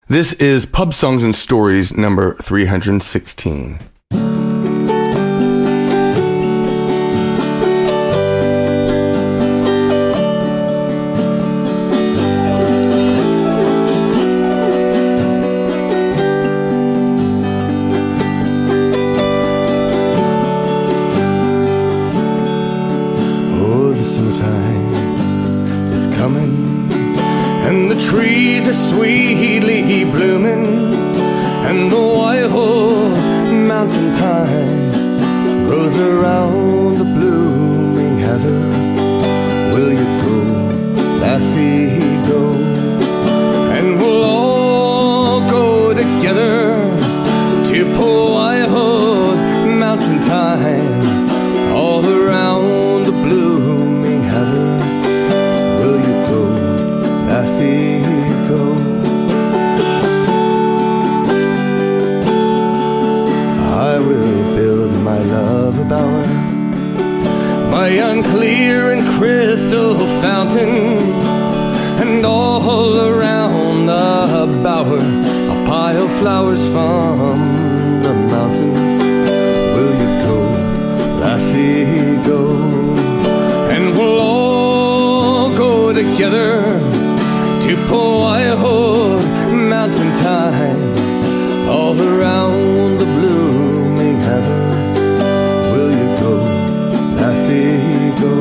This is Pub Songs and Stories number 316. Oh, the summertime is coming, and the trees are sweetly blooming, and the wild mountain thyme grows around the blooming heather. Will you go, lassie, go? And we'll all go together to pull wild mountain thyme all around the blooming heather. Will you go, lassie, go? I will build my love a bower by unclear and crystal fountain, and all around the bower a pile of flowers from the mountain. Will you go, lassie, go? And we'll all go together to pull wild mountain thyme all around the blooming heather. Will you go, lassie, go?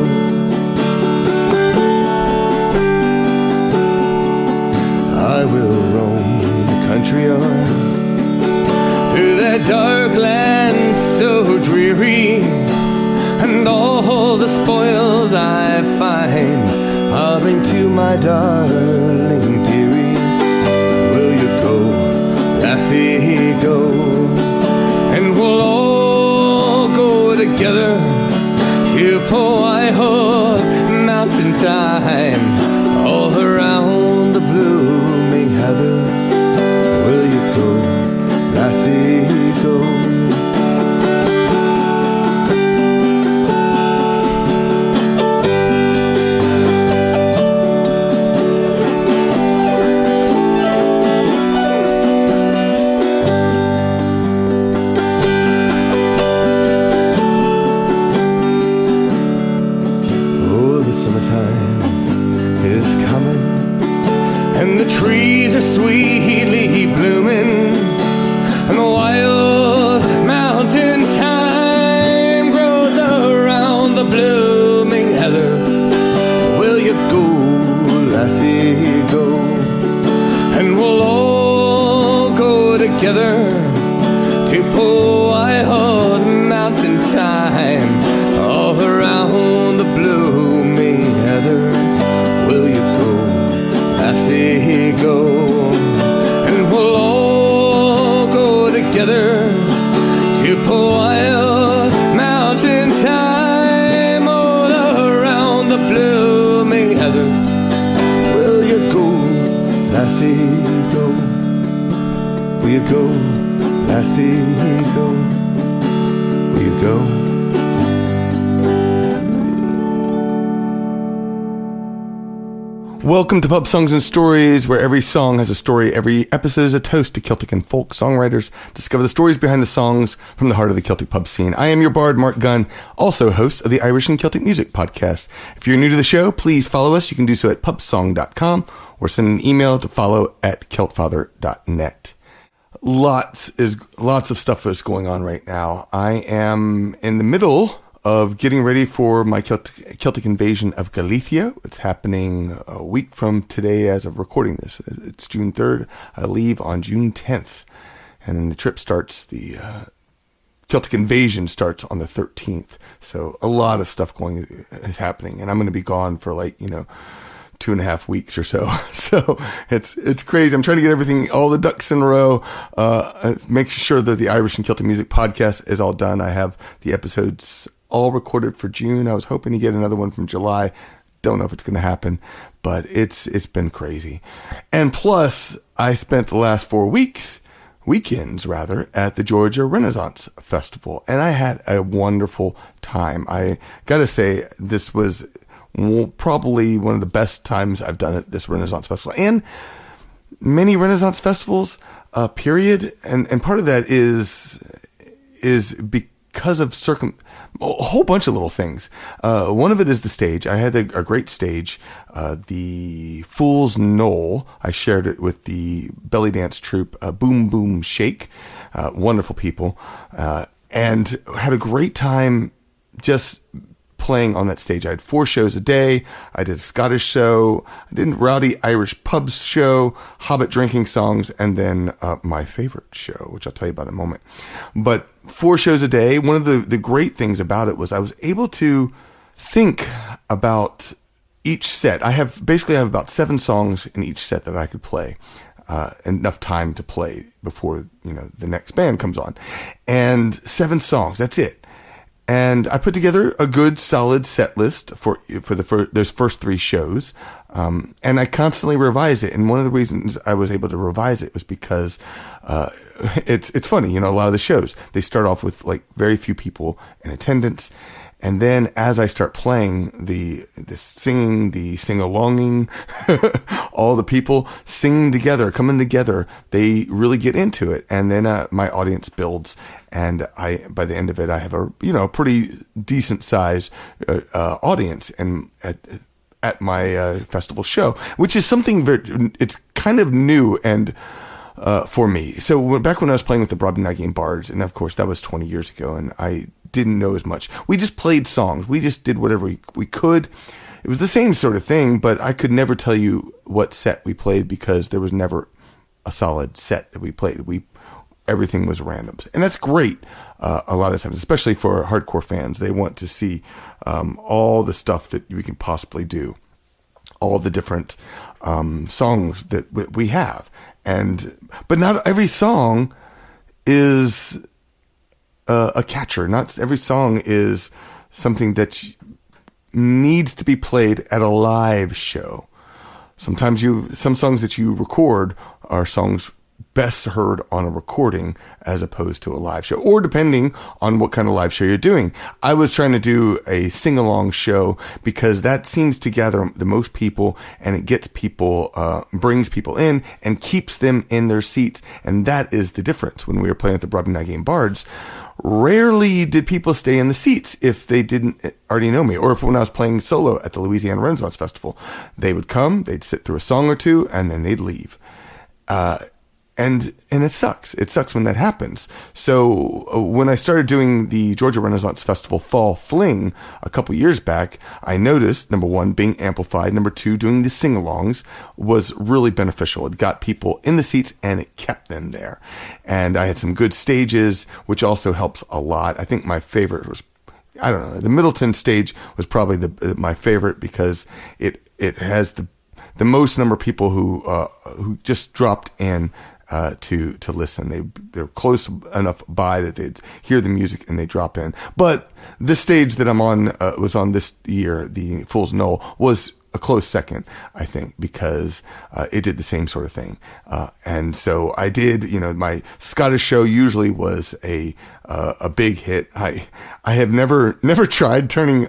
I will roam the country on through that dark land so dreary, and all the spoils I find I'll bring to my darling dearie. Will you go, lassie, go? And we'll all go together to pull wild mountain thyme all around the blooming heather. Will you go, lassie, go? And the trees are sweetly blooming, and the wild mountain thyme grows around the blooming heather. Will you go, lassie, go? And we'll all go together to pull wild mountain thyme all around the blooming heather. Will you go, lassie, go? And we'll all go together to pull wild mountain thyme all around the blooming heather. Will you go, lassie, go? Will you go, lassie, go? Will you go? Welcome to Pub Songs and Stories, where every song has a story. Every episode is a toast to Celtic and folk songwriters. Discover the stories behind the songs from the heart of the Celtic pub scene. I am your bard, Marc Gunn, also host of the Irish and Celtic Music Podcast. If you're new to the show, please follow us. You can do so at pubsong.com or send an email to follow@celtfather.net. Lots of stuff is going on right now. I am in the middle of getting ready for my Celtic invasion of Galicia. It's happening a week from today as of recording this. It's June 3rd. I leave on June 10th. And then the trip starts, the Celtic invasion starts on the 13th. So a lot of stuff is happening. And I'm going to be gone for 2.5 weeks or so. So it's crazy. I'm trying to get everything, all the ducks in a row, make sure that the Irish and Celtic Music Podcast is all done. I have the episodes all recorded for June. I was hoping to get another one from July. Don't know if it's going to happen, but it's been crazy. And plus, I spent the last 4 weekends at the Georgia Renaissance Festival, and I had a wonderful time. I gotta say, this was probably one of the best times I've done at this Renaissance Festival. And many Renaissance festivals, period. And part of that is because of a whole bunch of little things. One of it is the stage. I had a great stage, the Fool's Knoll. I shared it with the belly dance troupe, Boom Boom Shake. Wonderful people. And had a great time just playing on that stage. I had 4 shows a day. I did a Scottish show. I did a rowdy Irish pubs show, Hobbit drinking songs, and then my favorite show, which I'll tell you about in a moment. But 4 shows a day. One of the great things about it was I was able to think about each set. I have about 7 songs in each set that I could play. Enough time to play before, the next band comes on. And 7 songs, that's it. And I put together a good, solid set list for those first 3 shows. And I constantly revise it. And one of the reasons I was able to revise it was because, it's funny, a lot of the shows, they start off with like very few people in attendance. And then as I start playing the singing, the sing-alonging, all the people singing together, coming together, they really get into it. And then my audience builds. And by the end of it, I have a pretty decent size audience and at my festival show, which is something it's kind of new and for me. So back when I was playing with the Brobdingnagian Bards, and of course that was 20 years ago, and I didn't know as much. We just played songs. We just did whatever we could. It was the same sort of thing, but I could never tell you what set we played because there was never a solid set that we played. Everything was randoms, and that's great. A lot of times, especially for hardcore fans, they want to see all the stuff that we can possibly do, all the different songs that we have. But not every song is a catcher. Not every song is something that needs to be played at a live show. Sometimes some songs that you record are songs best heard on a recording as opposed to a live show, or depending on what kind of live show you're doing. I was trying to do a sing-along show because that seems to gather the most people, and it gets people, brings people in and keeps them in their seats. And that is the difference. When we were playing with the Brobdingnagian Bards, rarely did people stay in the seats if they didn't already know me, or if when I was playing solo at the Louisiana Renaissance Festival, they would come, they'd sit through a song or two, and then they'd leave. And it sucks. It sucks when that happens. So when I started doing the Georgia Renaissance Festival Fall Fling a couple years back, I noticed, number 1, being amplified. Number 2, doing the sing-alongs was really beneficial. It got people in the seats and it kept them there. And I had some good stages, which also helps a lot. I think my favorite was, I don't know, the Middleton stage was probably my favorite because it has the most number of people who just dropped in to listen. They're close enough by that they'd hear the music and they drop in. But this stage that I'm on was on this year, the Fool's Knoll, was a close second, I think, because it did the same sort of thing. And so I did, my Scottish show usually was a big hit. I have never tried turning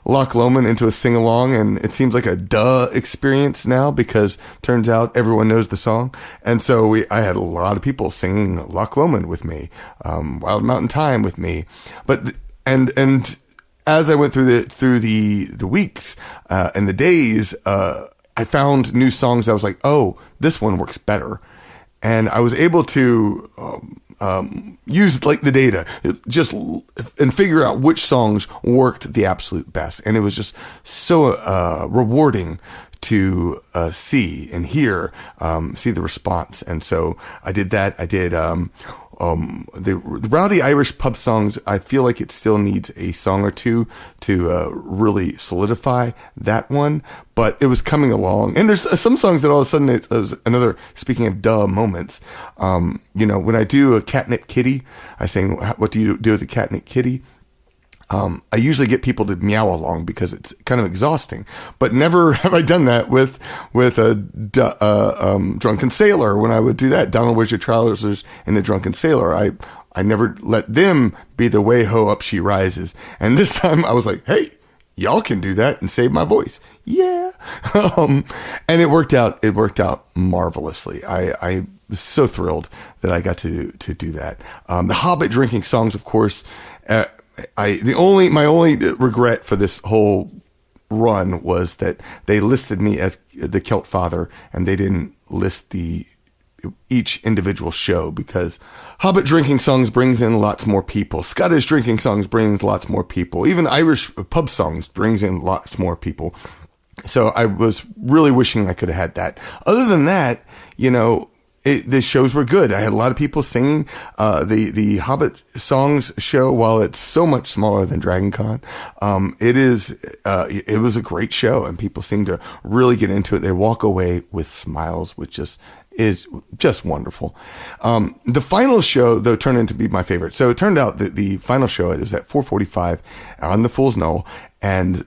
Loch Lomond into a sing-along, and it seems like a duh experience now because turns out everyone knows the song. And so I had a lot of people singing Loch Lomond with me, Wild Mountain Thyme with me. But and as I went through the weeks and the days, I found new songs. I was like, oh, this one works better, and I was able to use like the data and figure out which songs worked the absolute best. And it was just so rewarding to see and hear, see the response. And so I did that. I did the rowdy Irish pub songs. I feel like it still needs a song or two to really solidify that one, but it was coming along. And there's some songs that all of a sudden it was another, speaking of duh moments, when I do a Catnip Kitty, I sing, what do you do with a Catnip Kitty? I usually get people to meow along because it's kind of exhausting, but never have I done that with a Drunken Sailor. When I would do that, Donald, where's your trousers in the Drunken Sailor? I never let them be the way ho up she rises. And this time I was like, hey, y'all can do that and save my voice. Yeah. And it worked out marvelously. I was so thrilled that I got to do that. The Hobbit drinking songs, of course, my only regret for this whole run was that they listed me as the Celt Father and they didn't list each individual show, because Hobbit drinking songs brings in lots more people. Scottish drinking songs brings lots more people. Even Irish pub songs brings in lots more people. So I was really wishing I could have had that. Other than that, the shows were good. I had a lot of people singing. The Hobbit songs show, while it's so much smaller than Dragon Con, it was a great show, and people seem to really get into it. They walk away with smiles, which is just wonderful. The final show, though, turned into be my favorite. So it turned out that the final show, it was at 4:45 on the Fool's Knoll, and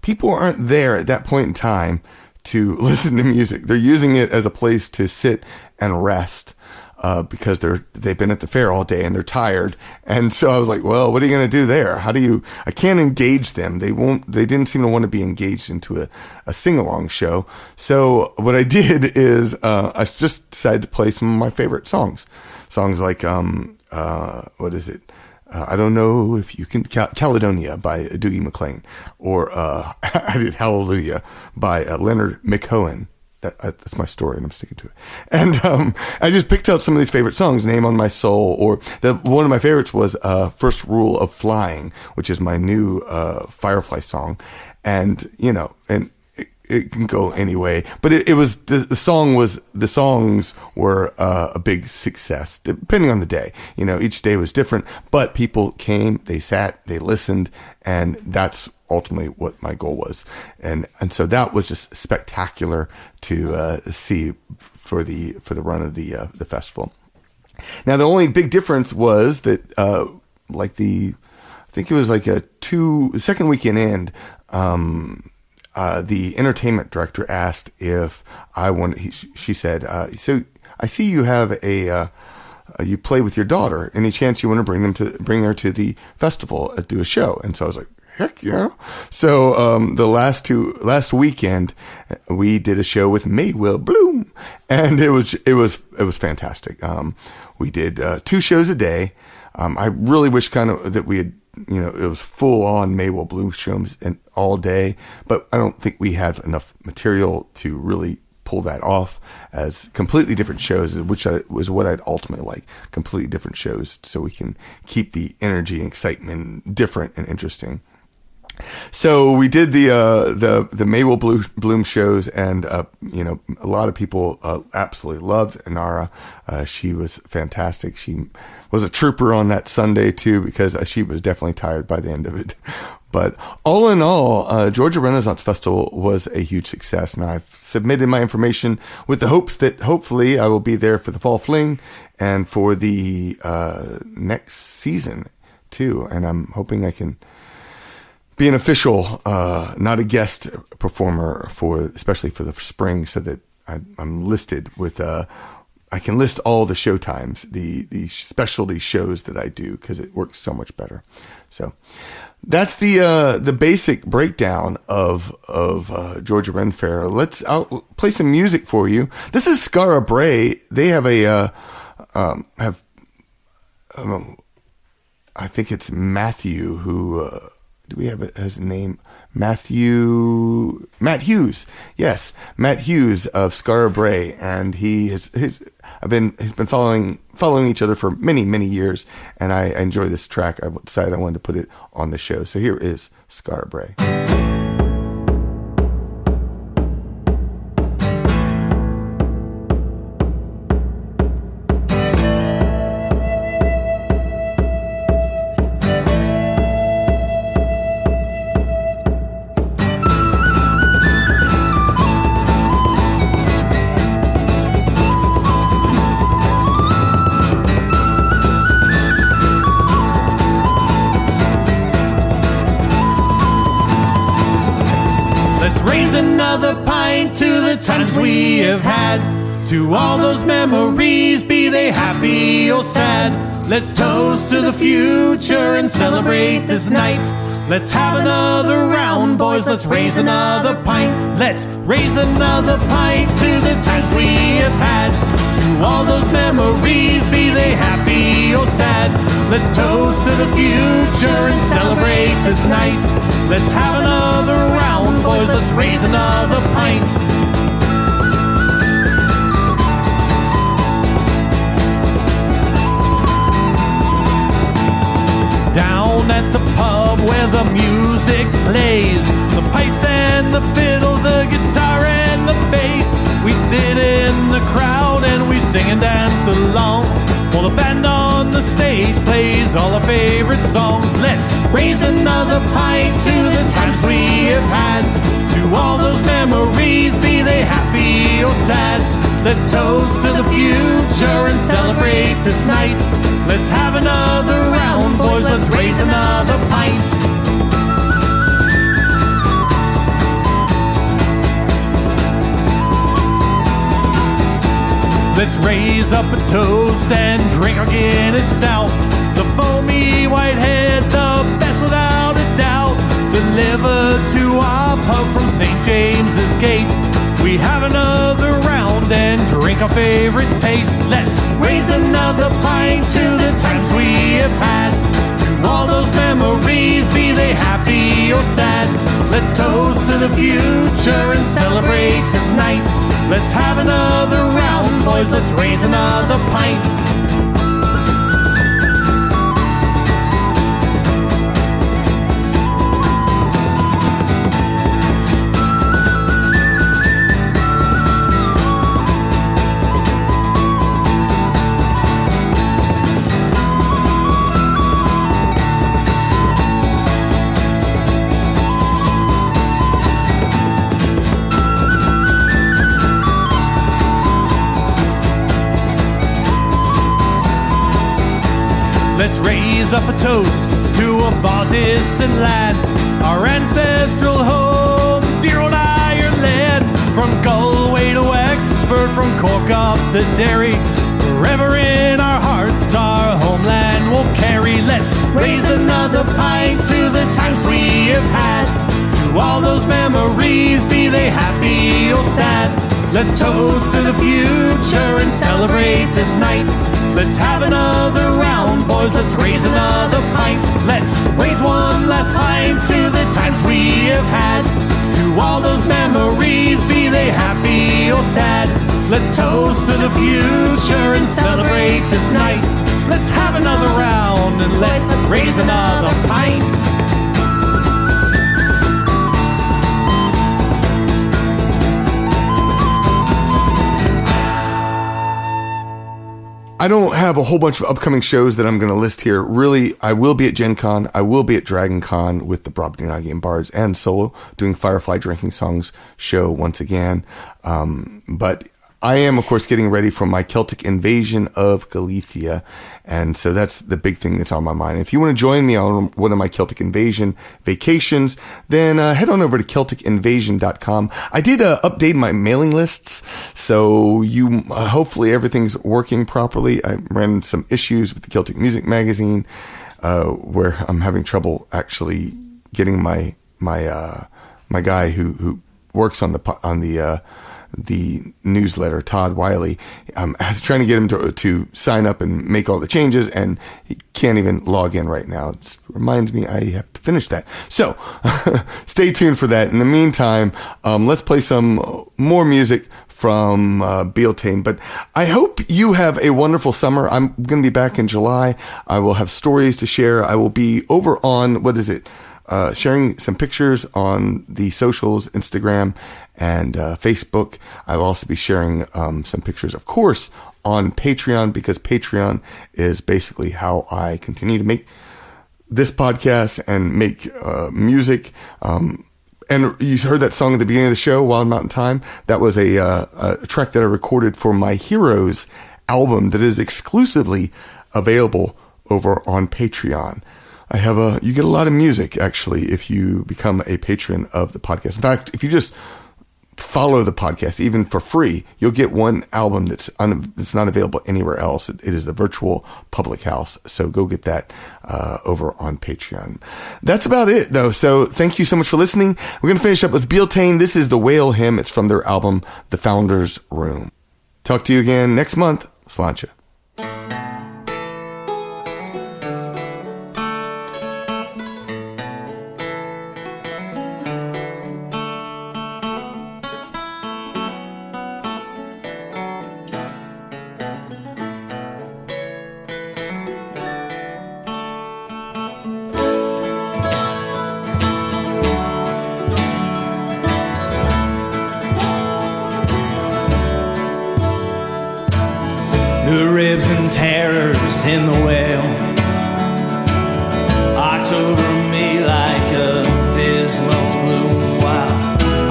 people aren't there at that point in time to listen to music. They're using it as a place to sit and rest, because they've been at the fair all day and they're tired. And so I was like, well, what are you going to do there? I can't engage them. They didn't seem to want to be engaged into a sing-along show. So what I did is, I just decided to play some of my favorite songs like, what is it? I don't know if you can, Caledonia by Dougie MacLean, or I did Hallelujah by Leonard McCohen. That's my story, and I'm sticking to it. And I just picked out some of these favorite songs, Name on My Soul, or one of my favorites was First Rule of Flying, which is my new Firefly song. And, and it can go anyway, but it was the songs were a big success, depending on the day. Each day was different, but people came, they sat, they listened, and that's ultimately what my goal was. And so that was just spectacular to see for the run of the festival. Now, the only big difference was that I think it was like the second weekend end, the entertainment director asked if I wanted. She said, "So I see you have you play with your daughter. Any chance you want to bring her to the festival and do a show?" And so I was like, "Heck yeah!" So the last weekend we did a show with May Will Bloom, and it was fantastic. We did 2 shows a day. I really wish that we had. It was full on May Will Bloom shows and all day, but I don't think we had enough material to really pull that off as completely different shows, which was what I'd ultimately like, completely different shows, so we can keep the energy and excitement different and interesting. So we did the May Will Bloom shows, and a lot of people absolutely loved Inara. She was fantastic. She was a trooper on that Sunday too, because she was definitely tired by the end of it. But all in all, Georgia Renaissance Festival was a huge success, and I've submitted my information with the hopes that hopefully I will be there for the Fall Fling and for the next season too. And I'm hoping I can be an official, not a guest performer especially for the spring, so that I'm listed with, I can list all the show times, the specialty shows that I do, because it works so much better. So that's the basic breakdown of Georgia Ren Fair. I'll play some music for you. This is Skara Brae. They have I think it's Matthew who, do we have his name? Matt Hughes. Yes. Matt Hughes of Skara Brae. And he's been following each other for many, many years. And I enjoy this track. I decided I wanted to put it on the show. So here is Skara Brae. Another pint to the times we have had, to all those memories, be they happy or sad. Let's toast to the future and celebrate this night Let's have another round, boys, let's raise another pint. Let's raise another pint to the times we have had. To all those memories, be they happy or sad. Let's toast to the future and celebrate this night. Let's have another round, boys, let's raise another pint. Down at the pub where the music plays, the pipes and the fiddle, the guitar and the bass. We sit in the crowd and we sing and dance along, while the band on the stage plays all our favorite songs. Let's raise another pint to the times we have had. To all those memories, be they happy or sad. Let's toast to the future and celebrate this night. Let's have another round, boys, let's raise another pint. Let's raise up a toast and drink our Guinness stout. The foamy white head, the best without a doubt. Delivered to our pub from St. James's Gate. We have another round and drink our favorite taste. Let's raise another pint to the times we have had. To all those memories, be they happy or sad. Let's toast to the future and celebrate this night. Let's have another round, boys, let's raise another pint. Let's raise up a toast to a far distant land, our ancestral home, dear old Ireland. From Galway to Wexford, from Cork up to Derry, forever in our hearts our homeland will carry. Let's raise another pint to the times we have had. To all those memories, be they happy or sad. Let's toast to the future and celebrate this night. Let's have another round, boys, let's raise another pint. Let's raise one last pint to the times we have had. To all those memories, be they happy or sad. Let's toast to the future and celebrate this night. Let's have another round and let's raise another pint. I don't have a whole bunch of upcoming shows that I'm going to list here. Really, I will be at Gen Con. I will be at Dragon Con with the Brobdingnagian Bards and solo doing Firefly Drinking Songs show once again. But I am, of course, getting ready for my Celtic invasion of Galicia. And so that's the big thing that's on my mind. If you want to join me on one of my Celtic invasion vacations, then head on over to CelticInvasion.com. I did update my mailing lists, so you hopefully everything's working properly. I ran some issues with the Celtic Music Magazine where I'm having trouble actually getting my guy who works on the newsletter, Todd Wiley. I was trying to get him to sign up and make all the changes, and he can't even log in right now. It reminds me I have to finish that. So stay tuned for that. In the meantime, let's play some more music from Bealtaine. But I hope you have a wonderful summer. I'm going to be back in July. I will have stories to share. I will be over on, sharing some pictures on the socials, Instagram and Facebook. I'll also be sharing some pictures, of course, on Patreon, because Patreon is basically how I continue to make this podcast and make music. And you heard that song at the beginning of the show, Wild Mountain Thyme. That was a track that I recorded for my Heroes album that is exclusively available over on Patreon. You get a lot of music, actually, if you become a patron of the podcast. In fact, if you just follow the podcast, even for free, you'll get one album that's not available anywhere else. It is the virtual public house. So go get that over on Patreon. That's about it, though. So thank you so much for listening. We're going to finish up with Bealtaine. This is the Whale Hymn. It's from their album, The Founder's Room. Talk to you again next month. Sláinte. The ribs and terrors in the well. October me like a dismal gloom while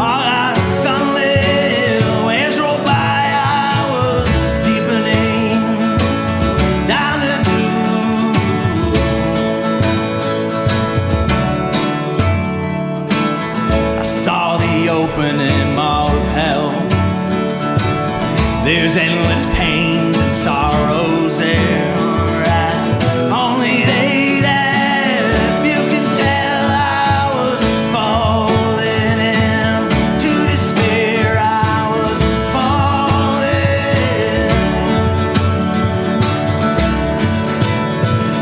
all our sunlit winds rolled by. I was deepening down the doom. I saw the opening of hell. There's endless pains and sorrows there. Only they that you can tell. I was falling into despair. I was falling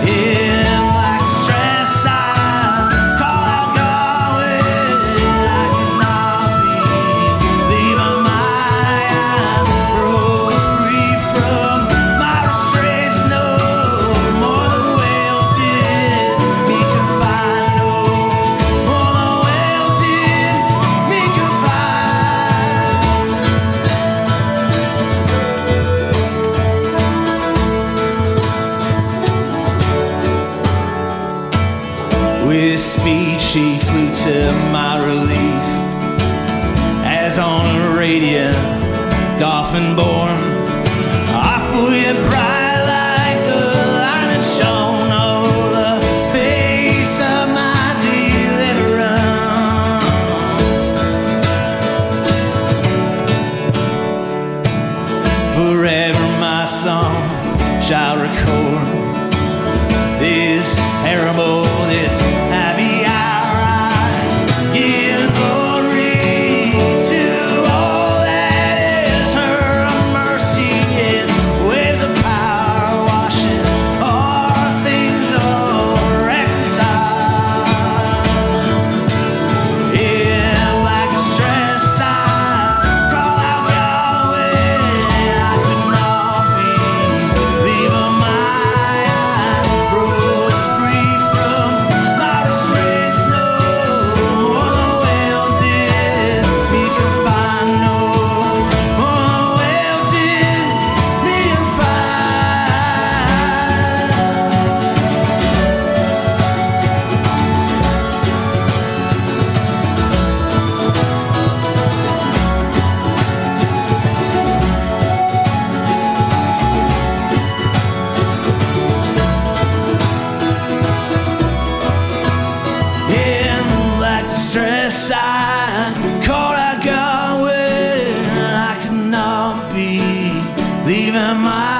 in like distress. I call out God when I cannot be leaving my with speed she flew to my relief, as on a radiant dolphin born. I flew bright like the light that shone over the face of my deliverer. Forever my song shall record this terrible, this happy hour. I give glory to all that is her mercy in waves of power, washing all things over reconciled. In black distress I call out Yahweh. I could not be leaving my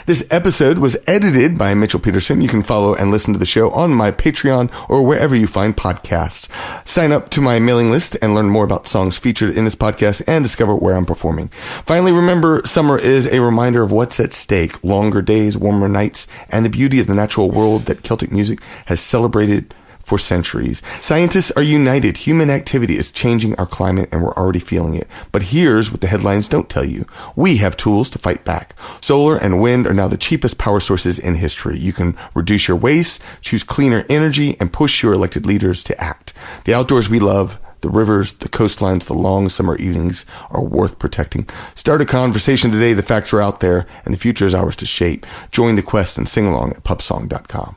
This episode was edited by Mitchell Peterson. You can follow and listen to the show on my Patreon or wherever you find podcasts. Sign up to my mailing list and learn more about songs featured in this podcast and discover where I'm performing. Finally, remember, summer is a reminder of what's at stake. Longer days, warmer nights, and the beauty of the natural world that Celtic music has celebrated for centuries. Scientists are united. Human activity is changing our climate, and we're already feeling it. But here's what the headlines don't tell you. We have tools to fight back. Solar and wind are now the cheapest power sources in history. You can reduce your waste, choose cleaner energy, and push your elected leaders to act. The outdoors we love, the rivers, the coastlines, the long summer evenings are worth protecting. Start a conversation today. The facts are out there, and the future is ours to shape. Join the quest and sing along at pubsong.com.